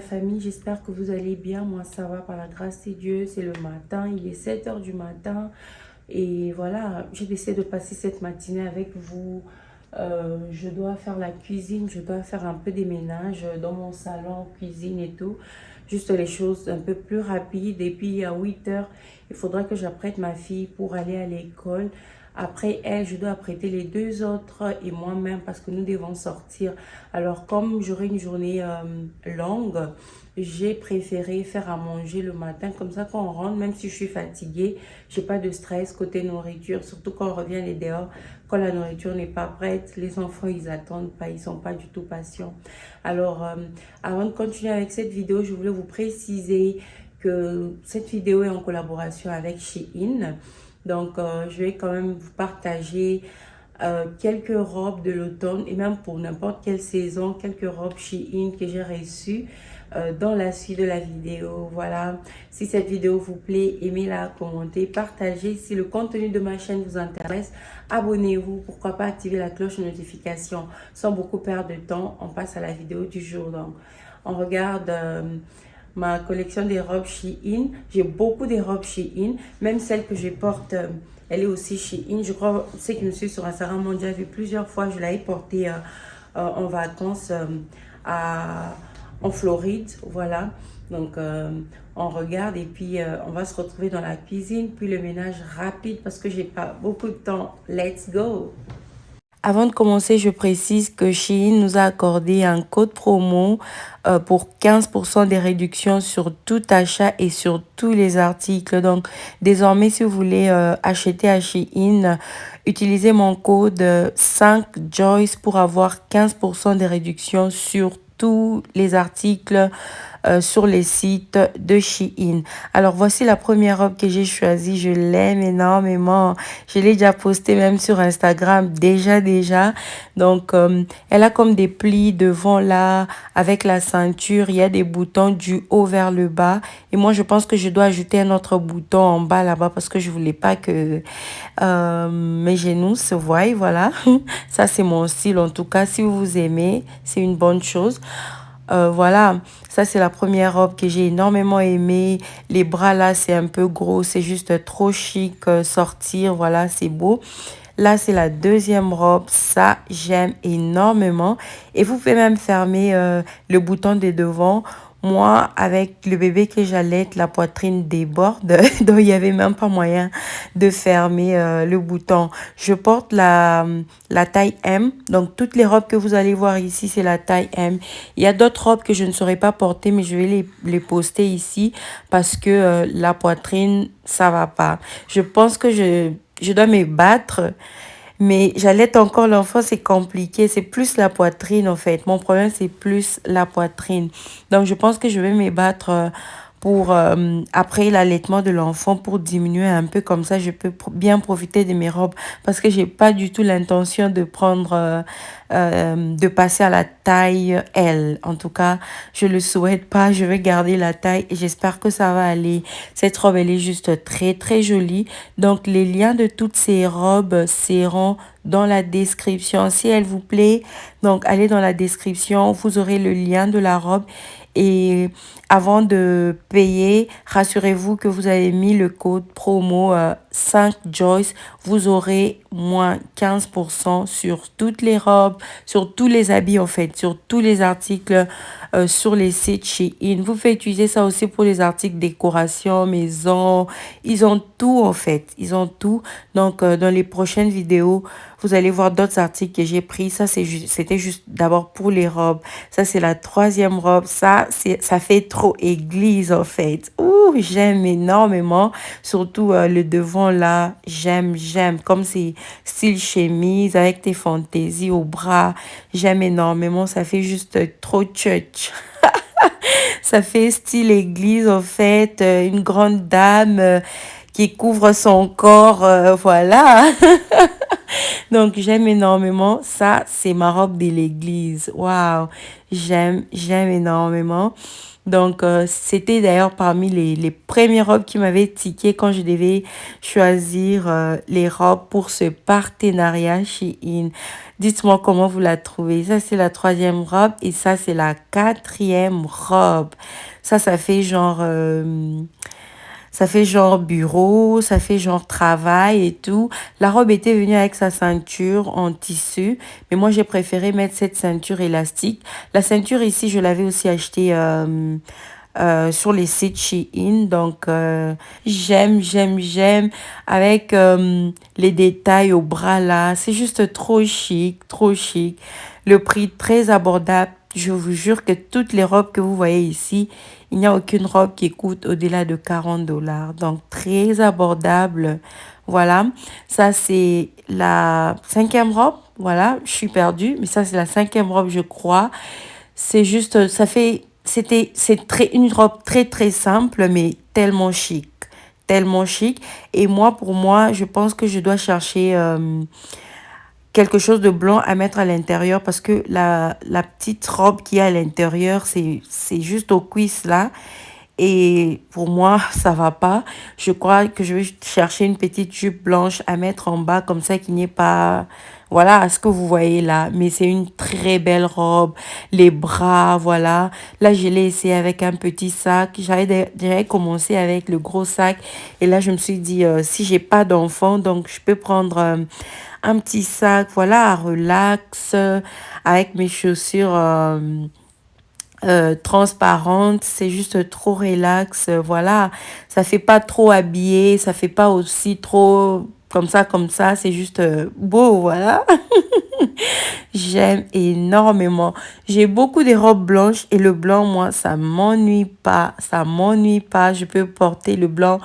famille, j'espère que vous allez bien. Moi, ça va par la grâce de Dieu. C'est le matin, il est 7 heures du matin. Et voilà, j'ai décidé de passer cette matinée avec vous. Je dois faire la cuisine, je dois faire un peu des ménages dans mon salon, cuisine et tout. Juste les choses un peu plus rapides. Et puis à 8 heures, il faudra que j'apprête ma fille pour aller à l'école. Après elle, je dois apprêter les deux autres et moi-même parce que nous devons sortir. Alors comme j'aurai une journée longue, j'ai préféré faire à manger le matin. Comme ça, quand on rentre, même si je suis fatiguée, j'ai pas de stress côté nourriture. Surtout quand on revient les dehors, quand la nourriture n'est pas prête, les enfants, ils attendent pas, ils sont pas du tout patients. Alors, avant de continuer avec cette vidéo, je voulais vous préciser que cette vidéo est en collaboration avec Shein. Donc, je vais quand même vous partager quelques robes de l'automne et même pour n'importe quelle saison, quelques robes Shein que j'ai reçues dans la suite de la vidéo. Voilà, si cette vidéo vous plaît, aimez-la, commentez, partagez. Si le contenu de ma chaîne vous intéresse, abonnez-vous. Pourquoi pas activer la cloche de notification. Sans beaucoup perdre de temps, on passe à la vidéo du jour. Donc, on regarde ma collection des robes Shein. J'ai beaucoup de robes Shein, même celle que je porte. Elle est aussi Shein. Je crois, ceux qui me suivent sur Instagram m'ont déjà vu plusieurs fois. Je l'avais portée en vacances en Floride. Voilà. Donc, on regarde et puis on va se retrouver dans la cuisine. Puis le ménage rapide parce que j'ai pas beaucoup de temps. Let's go! Avant de commencer, je précise que Shein nous a accordé un code promo pour 15% de réduction sur tout achat et sur tous les articles. Donc, désormais, si vous voulez acheter à Shein, utilisez mon code 5JOYCE pour avoir 15% de réduction sur tous les articles sur les sites de Shein. Alors voici la première robe que j'ai choisie. Je l'aime énormément. Je l'ai déjà postée même sur Instagram déjà. Donc elle a comme des plis devant là avec la ceinture. Il y a des boutons du haut vers le bas. Et moi je pense que je dois ajouter un autre bouton en bas là-bas parce que je voulais pas que mes genoux se voient. Voilà. Ça c'est mon style en tout cas. Si vous aimez, c'est une bonne chose. Voilà, ça c'est la première robe que j'ai énormément aimée. Les bras là, c'est un peu gros, c'est juste trop chic sortir. Voilà, c'est beau. Là, c'est la deuxième robe. Ça, j'aime énormément. Et vous pouvez même fermer le bouton de devant. Moi, avec le bébé que j'allaite, la poitrine déborde. Donc, il n'y avait même pas moyen de fermer le bouton. Je porte la taille M. Donc, toutes les robes que vous allez voir ici, c'est la taille M. Il y a d'autres robes que je ne saurais pas porter, mais je vais les poster ici parce que la poitrine, ça va pas. Je pense que je dois me battre. Mais j'allaite encore l'enfant, c'est compliqué. C'est plus la poitrine, en fait. Mon problème, c'est plus la poitrine. Donc, je pense que je vais me battre pour, après l'allaitement de l'enfant, pour diminuer un peu. Comme ça, je peux bien profiter de mes robes. Parce que j'ai pas du tout l'intention de prendre, de passer à la taille L. En tout cas, je le souhaite pas. Je vais garder la taille et j'espère que ça va aller. Cette robe, elle est juste très jolie. Donc, les liens de toutes ces robes seront dans la description. Si elle vous plaît, donc allez dans la description. Vous aurez le lien de la robe. Et avant de payer, rassurez-vous que vous avez mis le code promo 5JOYCE. Vous aurez moins 15% sur toutes les robes, sur tous les habits en fait, sur tous les articles sur les sites Shein. Vous pouvez utiliser ça aussi pour les articles décoration, maison. Ils ont tout en fait, ils ont tout. Donc dans les prochaines vidéos, vous allez voir d'autres articles que j'ai pris. Ça, c'était juste d'abord pour les robes. Ça, c'est la troisième robe. Ça fait trop église, en fait. Ouh, j'aime énormément. Surtout le devant, là. J'aime. Comme c'est style chemise avec tes fantaisies au bras. J'aime énormément. Ça fait juste trop church. Ça fait style église, en fait. Une grande dame qui couvre son corps. Voilà. Donc, j'aime énormément. Ça, c'est ma robe de l'église. Waouh! J'aime énormément. Donc, c'était d'ailleurs parmi les premières robes qui m'avaient tiqué quand je devais choisir les robes pour ce partenariat Shein. Dites-moi comment vous la trouvez. Ça, c'est la troisième robe et ça, c'est la quatrième robe. Ça fait genre... ça fait genre bureau, ça fait genre travail et tout. La robe était venue avec sa ceinture en tissu, mais moi j'ai préféré mettre cette ceinture élastique. La ceinture ici, je l'avais aussi achetée sur les sites Shein. Donc j'aime avec les détails au bras là. C'est juste trop chic, trop chic. Le prix très abordable. Je vous jure que toutes les robes que vous voyez ici, il n'y a aucune robe qui coûte au-delà de 40 $. Donc, très abordable. Voilà. Ça, c'est la cinquième robe. Voilà. Je suis perdue. Mais ça, c'est la cinquième robe, je crois. C'est juste, c'est une robe très, très simple, mais tellement chic. Tellement chic. Et moi, pour moi, je pense que je dois chercher quelque chose de blanc à mettre à l'intérieur parce que la petite robe qu'il y a à l'intérieur, c'est juste aux cuisses là. Et pour moi, ça va pas. Je crois que je vais chercher une petite jupe blanche à mettre en bas comme ça qu'il n'y ait pas... Voilà ce que vous voyez là. Mais c'est une très belle robe. Les bras, voilà. Là, je l'ai essayé avec un petit sac. J'avais commencé avec le gros sac. Et là, je me suis dit, si j'ai pas d'enfant, donc je peux prendre un petit sac, voilà, à relax, avec mes chaussures transparentes. C'est juste trop relax, voilà. Ça fait pas trop habillé, ça fait pas aussi trop comme ça. C'est juste beau, voilà. J'aime énormément. J'ai beaucoup de robes blanches et le blanc, moi, ça m'ennuie pas. Ça m'ennuie pas. Je peux porter le blanc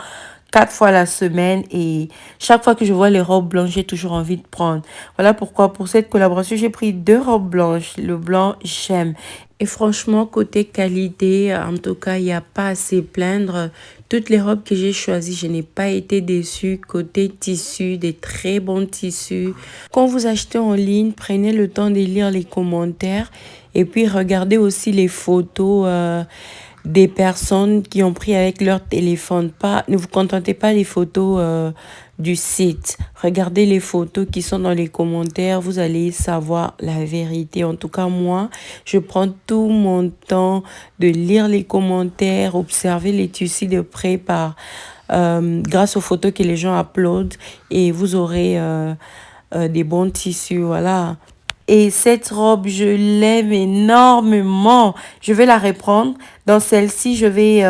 4 fois la semaine et chaque fois que je vois les robes blanches, j'ai toujours envie de prendre. Voilà pourquoi pour cette collaboration, j'ai pris 2 robes blanches. Le blanc, j'aime. Et franchement, côté qualité, en tout cas, il n'y a pas à se plaindre. Toutes les robes que j'ai choisies, je n'ai pas été déçue. Côté tissu, des très bons tissus. Quand vous achetez en ligne, prenez le temps de lire les commentaires et puis regardez aussi les photos des personnes qui ont pris avec leur téléphone. Pas, ne vous contentez pas des photos du site. Regardez les photos qui sont dans les commentaires. Vous allez savoir la vérité. En tout cas, moi, je prends tout mon temps de lire les commentaires, observer les tissus de près grâce aux photos que les gens uploadent et vous aurez des bons tissus. Voilà. Et cette robe, je l'aime énormément. Je vais la reprendre. Dans celle-ci, je vais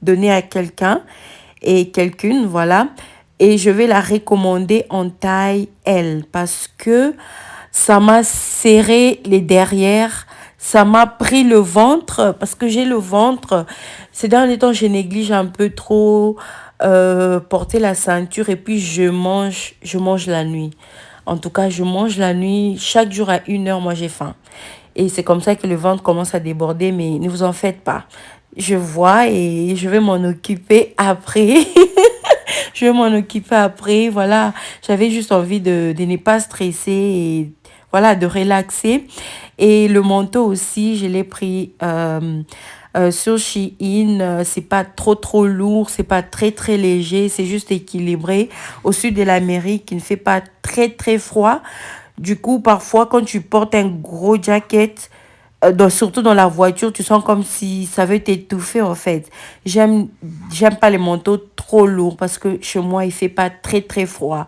donner à quelqu'un et quelqu'une, voilà. Et je vais la recommander en taille L parce que ça m'a serré les derrières. Ça m'a pris le ventre parce que j'ai le ventre. Ces derniers temps, je néglige un peu trop porter la ceinture et puis je mange la nuit. En tout cas, je mange la nuit. Chaque jour à 1 heure, moi, j'ai faim. Et c'est comme ça que le ventre commence à déborder, mais ne vous en faites pas. Je vois et je vais m'en occuper après. Je vais m'en occuper après. Voilà, j'avais juste envie de ne pas stresser et voilà, de relaxer. Et le manteau aussi, je l'ai pris sur Shein. C'est pas trop lourd, c'est pas très léger, c'est juste équilibré. Au sud de l'Amérique, il ne fait pas très froid. Du coup, parfois, quand tu portes un gros jacket, surtout dans la voiture, tu sens comme si ça veut t'étouffer en fait. J'aime, j'aime pas les manteaux trop lourds parce que chez moi, il fait pas très froid.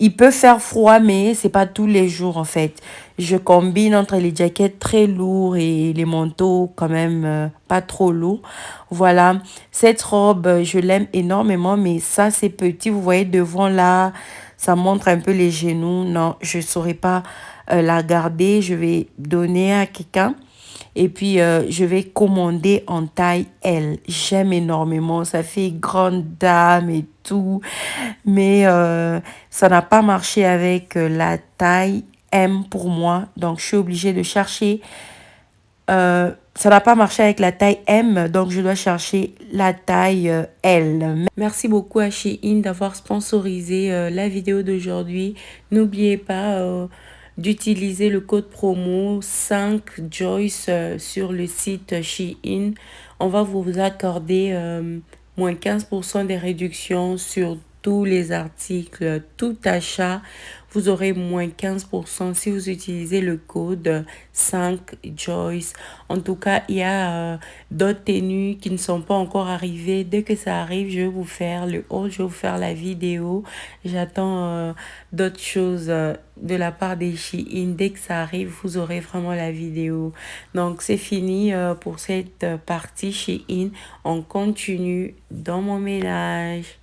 Il peut faire froid, mais c'est pas tous les jours en fait. Je combine entre les jackets très lourds et les manteaux quand même pas trop lourds. Voilà, cette robe, je l'aime énormément, mais ça c'est petit. Vous voyez devant là, ça montre un peu les genoux. Non, je saurais pas la garder. Je vais donner à quelqu'un. Et puis, je vais commander en taille L. J'aime énormément. Ça fait grande dame et tout. Mais ça n'a pas marché avec la taille M pour moi. Donc, je suis obligée de chercher. Ça n'a pas marché avec la taille M. Donc, je dois chercher la taille L. Merci beaucoup à Shein d'avoir sponsorisé la vidéo d'aujourd'hui. N'oubliez pas d'utiliser le code promo 5 Joyce sur le site Shein. On va vous accorder moins 15% des réductions sur tous les articles, tout achat. Vous aurez moins 15% si vous utilisez le code 5 Joyce. En tout cas, il y a d'autres tenues qui ne sont pas encore arrivées. Dès que ça arrive, je vais vous faire le haul, je vais vous faire la vidéo. J'attends d'autres choses de la part des Shein. Dès que ça arrive, vous aurez vraiment la vidéo. Donc, c'est fini pour cette partie Shein. On continue dans mon ménage.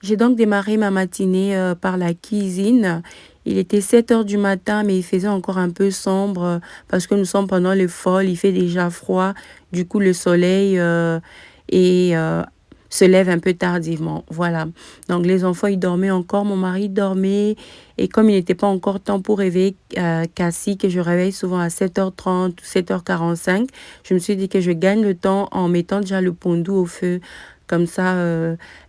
J'ai donc démarré ma matinée par la cuisine. Il était 7 heures du matin, mais il faisait encore un peu sombre parce que nous sommes pendant le fall. Il fait déjà froid. Du coup, le soleil et, se lève un peu tardivement. Voilà. Donc, les enfants, ils dormaient encore. Mon mari dormait. Et comme il n'était pas encore temps pour réveiller Cassie, que je réveille souvent à 7h30 ou 7h45, je me suis dit que je gagne le temps en mettant déjà le pondou au feu. Comme ça,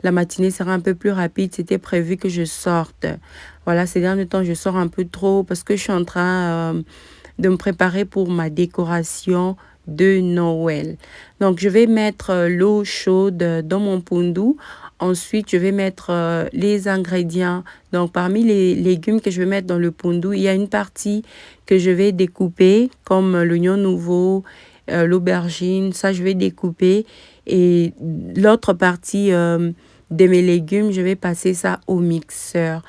la matinée sera un peu plus rapide. C'était prévu que je sorte. Voilà, ces derniers temps, je sors un peu trop parce que je suis en train de me préparer pour ma décoration de Noël. Donc, je vais mettre l'eau chaude dans mon pondou. Ensuite, je vais mettre les ingrédients. Donc, parmi les légumes que je vais mettre dans le pondou, il y a une partie que je vais découper, comme l'oignon nouveau, l'aubergine. Ça, je vais découper. Et l'autre partie de mes légumes, je vais passer ça au mixeur.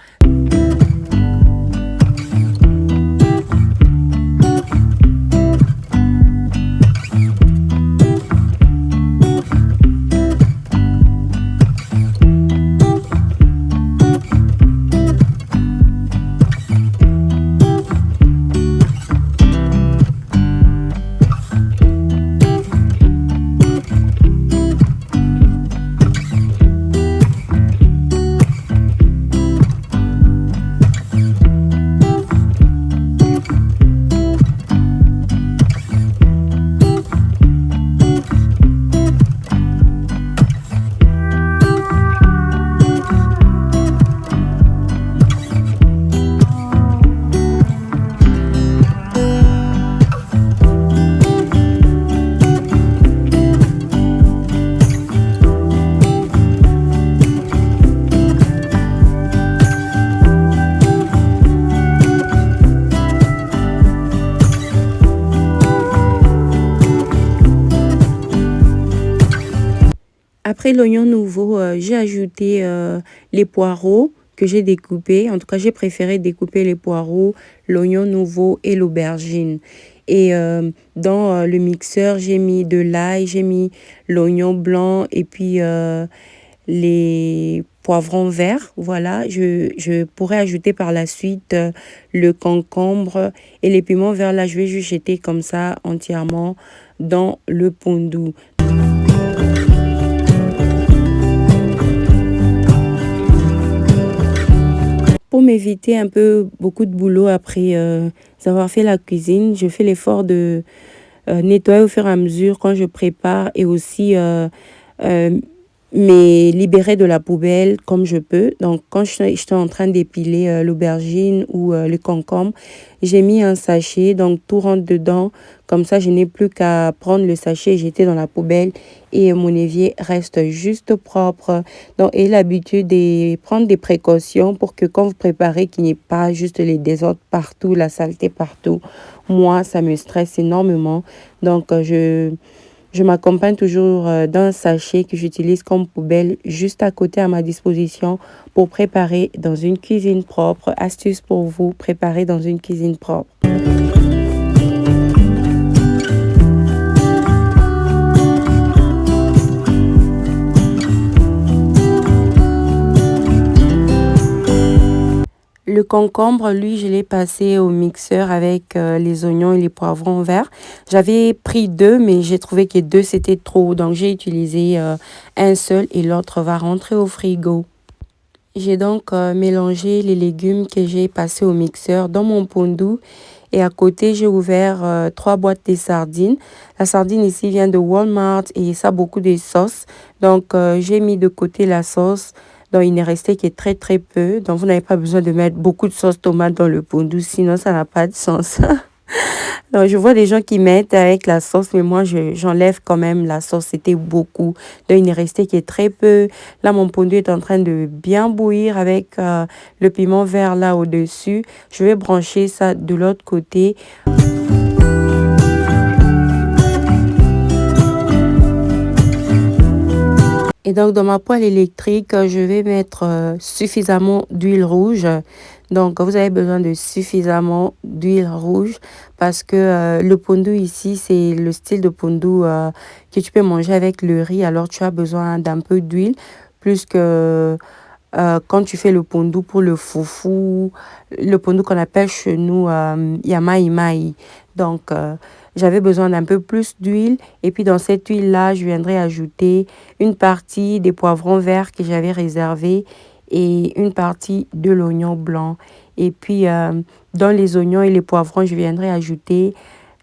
Après l'oignon nouveau, j'ai ajouté les poireaux que j'ai découpés. En tout cas, j'ai préféré découper les poireaux, l'oignon nouveau et l'aubergine. Et dans le mixeur, j'ai mis de l'ail, j'ai mis l'oignon blanc et puis les poivrons verts. Voilà, je pourrais ajouter par la suite le concombre et les piments verts. Là, je vais juste jeter comme ça entièrement dans le pondou. Pour m'éviter un peu beaucoup de boulot après avoir fait la cuisine, je fais l'effort de nettoyer au fur et à mesure quand je prépare et aussi me libérer de la poubelle comme je peux. Donc, quand j'étais en train d'épiler l'aubergine ou le concombre, j'ai mis un sachet, donc tout rentre dedans. Comme ça, je n'ai plus qu'à prendre le sachet et jeter dans la poubelle et mon évier reste juste propre. Donc, ayez l'habitude de prendre des précautions pour que quand vous préparez, qu'il n'y ait pas juste les désordres partout, la saleté partout. Moi, ça me stresse énormément. Donc, je m'accompagne toujours d'un sachet que j'utilise comme poubelle juste à côté à ma disposition pour préparer dans une cuisine propre. Astuce pour vous, préparer dans une cuisine propre. Le concombre, lui, je l'ai passé au mixeur avec les oignons et les poivrons verts. J'avais pris deux, mais j'ai trouvé que deux, c'était trop. Donc, j'ai utilisé un seul et l'autre va rentrer au frigo. J'ai donc mélangé les légumes que j'ai passés au mixeur dans mon pondou. Et à côté, j'ai ouvert 3 boîtes de sardines. La sardine ici vient de Walmart et ça a beaucoup de sauce. Donc, j'ai mis de côté la sauce. Donc, il n'est resté que très, très peu. Donc, vous n'avez pas besoin de mettre beaucoup de sauce tomate dans le pondu, sinon ça n'a pas de sens. Donc, je vois des gens qui mettent avec la sauce, mais moi, j'enlève quand même la sauce. C'était beaucoup. Donc, il n'est resté que très peu. Là, mon pondu est en train de bien bouillir avec le piment vert là au-dessus. Je vais brancher ça de l'autre côté. Et donc, dans ma poêle électrique, je vais mettre suffisamment d'huile rouge. Donc, vous avez besoin de suffisamment d'huile rouge parce que le pondu ici, c'est le style de pondu que tu peux manger avec le riz. Alors, tu as besoin d'un peu d'huile plus que quand tu fais le pondu pour le foufou, le pondu qu'on appelle chez nous yamai mai. Donc, j'avais besoin d'un peu plus d'huile. Et puis, dans cette huile-là, je viendrai ajouter une partie des poivrons verts que j'avais réservés et une partie de l'oignon blanc. Et puis, dans les oignons et les poivrons, je viendrai ajouter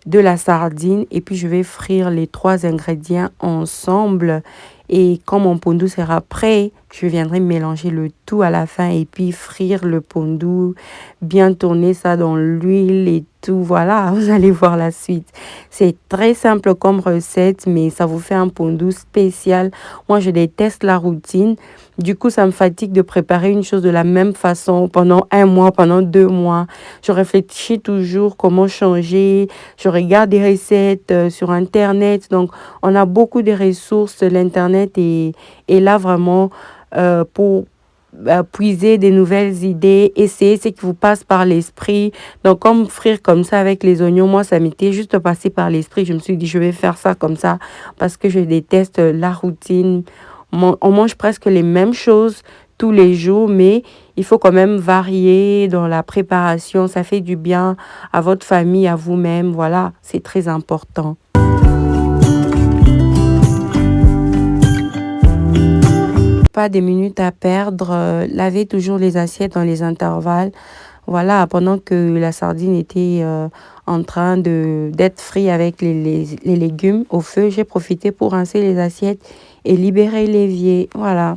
de la sardine et puis je vais frire les 3 ingrédients ensemble. Et quand mon pondu sera prêt, je viendrai mélanger le tout à la fin et puis frire le pondu, bien tourner ça dans l'huile et tout. Voilà, vous allez voir la suite. C'est très simple comme recette, mais ça vous fait un pondu spécial. Moi, je déteste la routine. Du coup, ça me fatigue de préparer une chose de la même façon pendant 1 mois, pendant 2 mois. Je réfléchis toujours comment changer. Je regarde des recettes sur Internet. Donc, on a beaucoup de ressources. L'Internet est là vraiment pour puiser des nouvelles idées, essayer ce qui vous passe par l'esprit. Donc, comme frire comme ça avec les oignons, moi, ça m'était juste passé par l'esprit. Je me suis dit, je vais faire ça comme ça parce que je déteste la routine. On mange presque les mêmes choses tous les jours, mais il faut quand même varier dans la préparation. Ça fait du bien à votre famille, à vous-même. Voilà, c'est très important. Pas de minutes à perdre. Lavez toujours les assiettes dans les intervalles. Voilà, pendant que la sardine était en train d'être frite avec les légumes au feu, j'ai profité pour rincer les assiettes et libérer l'évier. Voilà.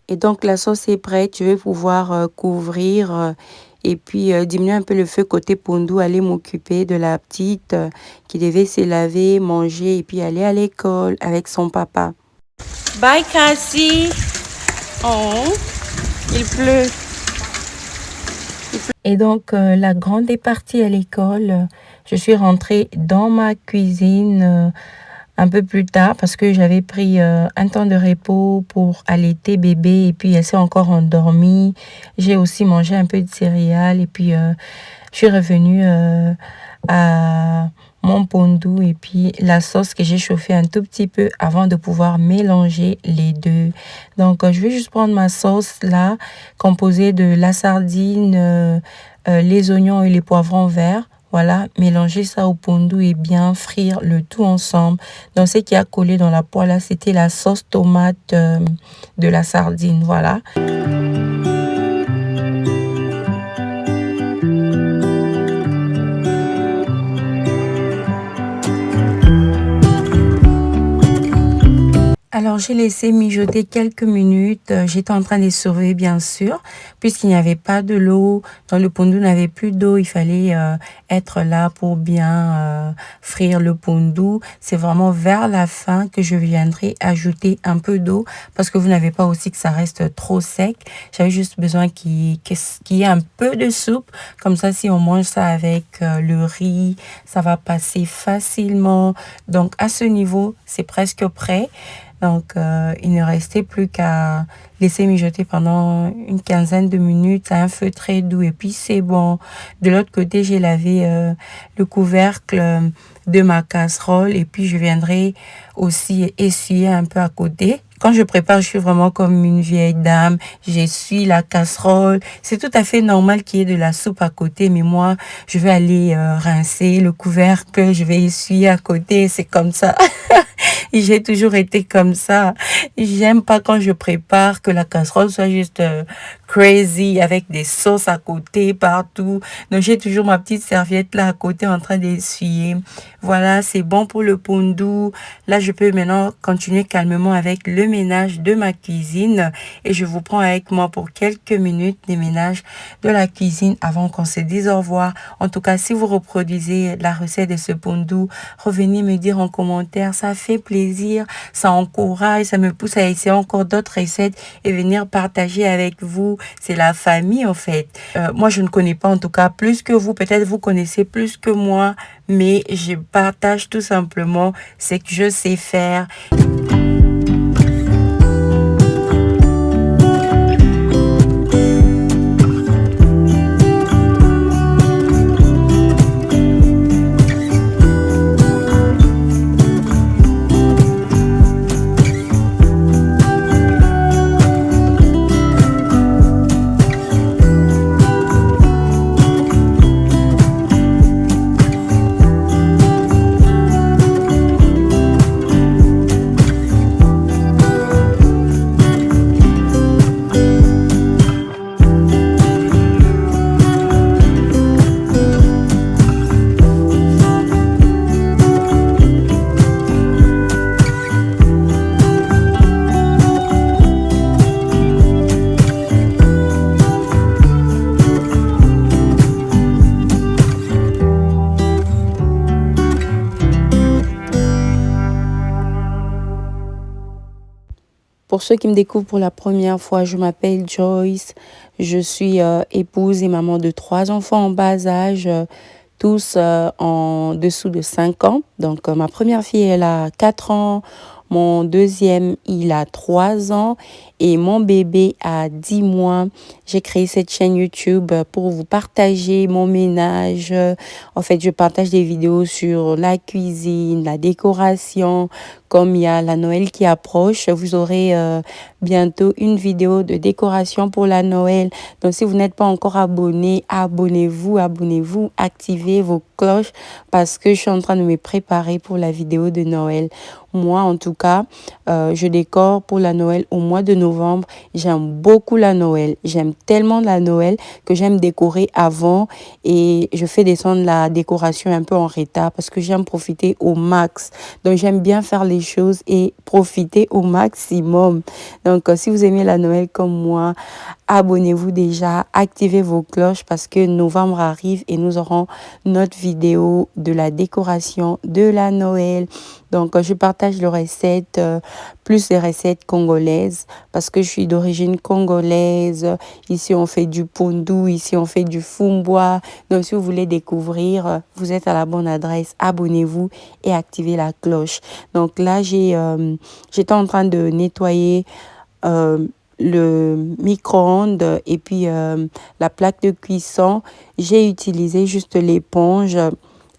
Et donc, la sauce est prête. Je vais pouvoir couvrir et puis diminuer un peu le feu côté pondu, aller m'occuper de la petite qui devait se laver, manger et puis aller à l'école avec son papa. Bye, Cassie. Oh, il pleut. Et donc, la grande est partie à l'école. Je suis rentrée dans ma cuisine un peu plus tard parce que j'avais pris un temps de repos pour allaiter bébé et puis elle s'est encore endormie. J'ai aussi mangé un peu de céréales et puis je suis revenue à mon pondu et puis la sauce que j'ai chauffée un tout petit peu avant de pouvoir mélanger les deux. Donc, je vais juste prendre ma sauce là, composée de la sardine, les oignons et les poivrons verts. Voilà, mélanger ça au pondu et bien frire le tout ensemble. Donc, ce qui a collé dans la poêle là, c'était la sauce tomate de la sardine. Voilà. Alors, j'ai laissé mijoter quelques minutes. J'étais en train de surveiller, bien sûr, puisqu'il n'y avait pas de l'eau. Dans le pondu, n'avait plus d'eau. Il fallait être là pour bien frire le pondu. C'est vraiment vers la fin que je viendrai ajouter un peu d'eau parce que vous n'avez pas aussi que ça reste trop sec. J'avais juste besoin qu'il y ait un peu de soupe. Comme ça, si on mange ça avec le riz, ça va passer facilement. Donc, à ce niveau, c'est presque prêt. Donc, il ne restait plus qu'à laisser mijoter pendant une quinzaine de minutes à un feu très doux. Et puis, c'est bon. De l'autre côté, j'ai lavé le couvercle de ma casserole. Et puis, je viendrai aussi essuyer un peu à côté. Quand je prépare, je suis vraiment comme une vieille dame. J'essuie la casserole. C'est tout à fait normal qu'il y ait de la soupe à côté, mais moi, je vais aller rincer le couvercle, je vais essuyer à côté. C'est comme ça. J'ai toujours été comme ça. J'aime pas quand je prépare que la casserole soit juste crazy avec des sauces à côté partout. Donc j'ai toujours ma petite serviette là à côté en train d'essuyer. Voilà, c'est bon pour le pondu. Là, je peux maintenant continuer calmement avec le ménage de ma cuisine et je vous prends avec moi pour quelques minutes des ménages de la cuisine avant qu'on se dise au revoir. En tout cas, si vous reproduisez la recette de ce pondu, revenez me dire en commentaire. Ça fait plaisir, ça encourage, ça me pousse à essayer encore d'autres recettes et venir partager avec vous. C'est la famille en fait. Moi, je ne connais pas en tout cas plus que vous. Peut-être vous connaissez plus que moi, mais je partage tout simplement ce que je sais faire. Pour ceux qui me découvrent pour la première fois, je m'appelle Joyce. Je suis épouse et maman de 3 enfants en bas âge, tous en dessous de 5 ans. Donc, ma première fille, elle a 4 ans. Mon deuxième, il a 3 ans et mon bébé a 10 mois. J'ai créé cette chaîne YouTube pour vous partager mon ménage. En fait, je partage des vidéos sur la cuisine, la décoration. Comme il y a la Noël qui approche, vous aurez bientôt une vidéo de décoration pour la Noël. Donc, si vous n'êtes pas encore abonné, abonnez-vous, activez vos cloches parce que je suis en train de me préparer pour la vidéo de Noël. Moi, en tout cas, je décore pour la Noël au mois de novembre. J'aime beaucoup la Noël. J'aime tellement la Noël que j'aime décorer avant et je fais descendre la décoration un peu en retard parce que j'aime profiter au max. Donc, j'aime bien faire les choses et profiter au maximum. Donc, si vous aimez la Noël comme moi, abonnez-vous déjà, activez vos cloches parce que novembre arrive et nous aurons notre vidéo de la décoration de la Noël. Donc, je partage les recettes, plus les recettes congolaises parce que je suis d'origine congolaise. Ici, on fait du pondu, ici, on fait du fumboa. Donc, si vous voulez découvrir, vous êtes à la bonne adresse. Abonnez-vous et activez la cloche. Donc là, j'étais en train de nettoyer le micro-ondes et puis la plaque de cuisson. J'ai utilisé juste l'éponge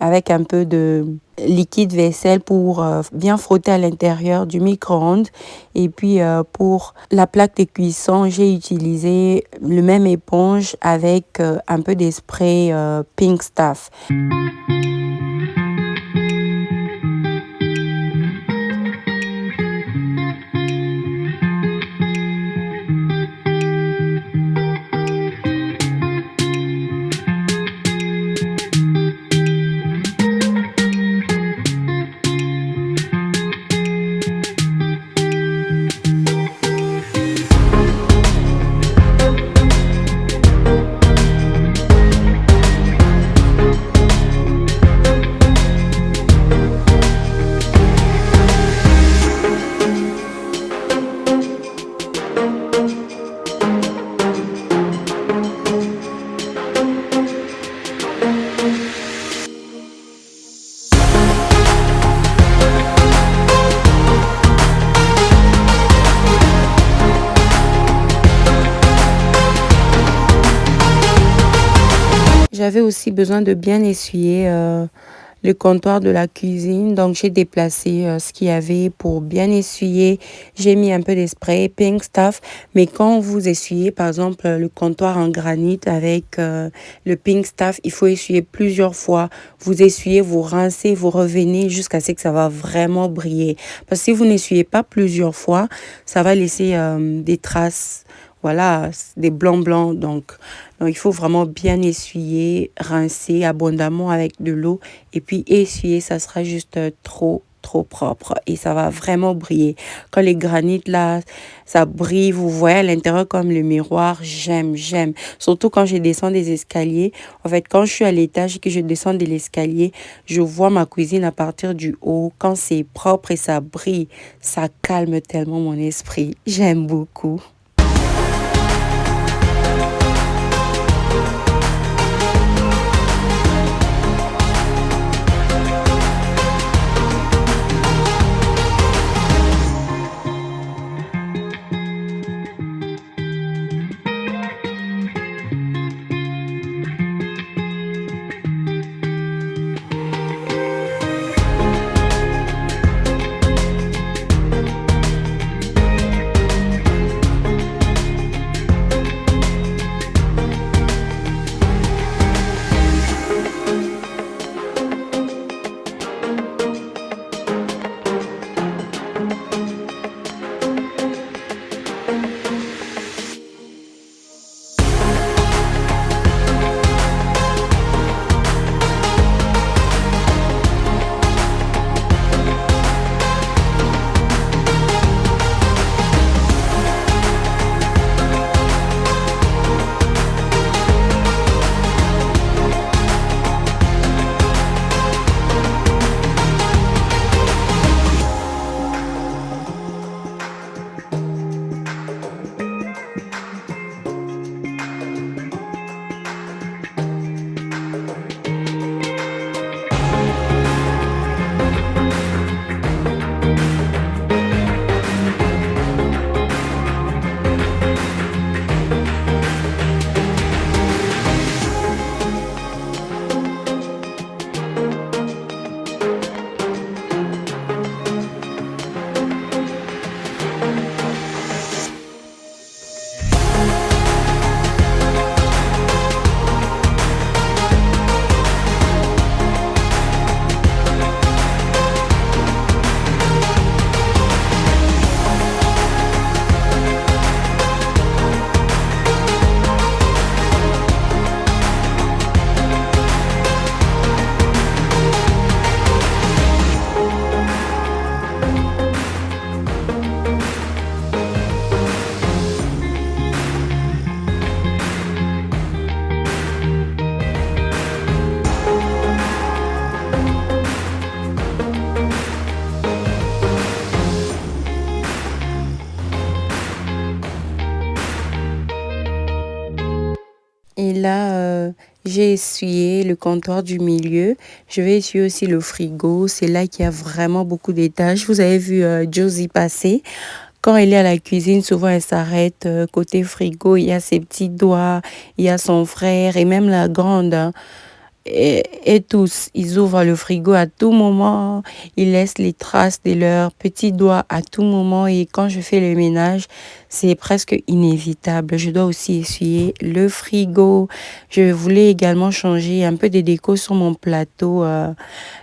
avec un peu de liquide vaisselle pour bien frotter à l'intérieur du micro-ondes. Et puis pour la plaque de cuisson, j'ai utilisé le même éponge avec un peu de spray Pink Stuff. J'avais aussi besoin de bien essuyer le comptoir de la cuisine. Donc, j'ai déplacé ce qu'il y avait pour bien essuyer. J'ai mis un peu de spray Pink Stuff. Mais quand vous essuyez, par exemple, le comptoir en granit avec le Pink Stuff, il faut essuyer plusieurs fois. Vous essuyez, vous rincez, vous revenez jusqu'à ce que ça va vraiment briller. Parce que si vous n'essuyez pas plusieurs fois, ça va laisser des traces. Voilà, des blancs. Donc, il faut vraiment bien essuyer, rincer abondamment avec de l'eau. Et puis, essuyer, ça sera juste trop propre. Et ça va vraiment briller. Quand les granites, là, ça brille, vous voyez à l'intérieur comme le miroir. J'aime. Surtout quand je descends des escaliers. En fait, quand je suis à l'étage et que je descends de l'escalier, je vois ma cuisine à partir du haut. Quand c'est propre et ça brille, ça calme tellement mon esprit. J'aime beaucoup. Et là, j'ai essuyé le comptoir du milieu. Je vais essuyer aussi le frigo. C'est là qu'il y a vraiment beaucoup d'étages. Vous avez vu Josie passer. Quand elle est à la cuisine, souvent elle s'arrête côté frigo. Il y a ses petits doigts, il y a son frère et même la grande, hein. Et tous, ils ouvrent le frigo à tout moment, ils laissent les traces de leurs petits doigts à tout moment et quand je fais le ménage, c'est presque inévitable. Je dois aussi essuyer le frigo. Je voulais également changer un peu de déco sur mon plateau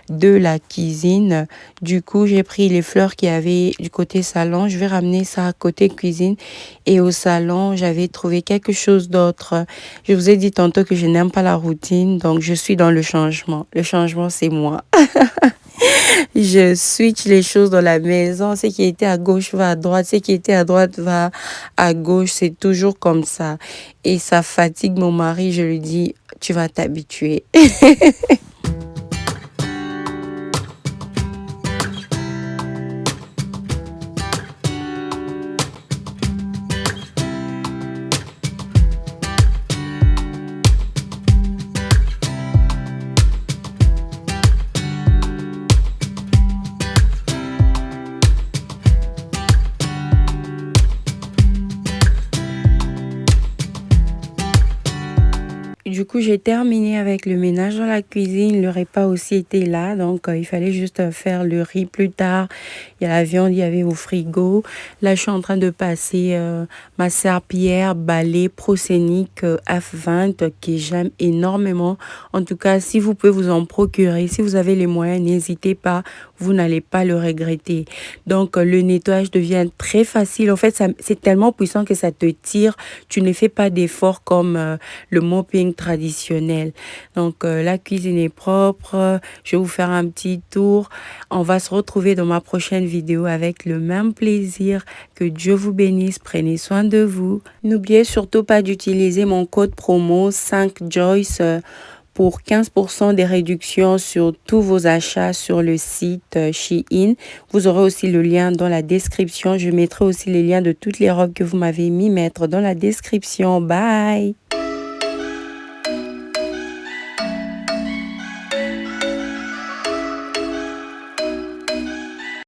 de la cuisine. Du coup, j'ai pris les fleurs qu'il y avait du côté salon. Je vais ramener ça à côté cuisine. Et au salon, j'avais trouvé quelque chose d'autre. Je vous ai dit tantôt que je n'aime pas la routine, donc je suis dans le changement. Le changement, c'est moi. Je switch les choses dans la maison. Ce qui était à gauche va à droite. Ce qui était à droite va à gauche. C'est toujours comme ça. Et ça fatigue mon mari. Je lui dis, tu vas t'habituer. Du coup, j'ai terminé avec le ménage dans la cuisine. Le repas aussi était là. Donc, il fallait juste faire le riz plus tard. Il y a la viande, il y avait au frigo. Là, je suis en train de passer ma serpillière balai Proscenic F20 que j'aime énormément. En tout cas, si vous pouvez vous en procurer, si vous avez les moyens, n'hésitez pas. Vous n'allez pas le regretter. Donc, le nettoyage devient très facile. En fait, c'est tellement puissant que ça te tire. Tu ne fais pas d'effort comme le mopping traditionnel. Donc, la cuisine est propre. Je vais vous faire un petit tour. On va se retrouver dans ma prochaine vidéo avec le même plaisir. Que Dieu vous bénisse. Prenez soin de vous. N'oubliez surtout pas d'utiliser mon code promo 5Joyce pour 15% de réduction sur tous vos achats sur le site Shein. Vous aurez aussi le lien dans la description. Je mettrai aussi les liens de toutes les robes que vous m'avez mis mettre dans la description. Bye!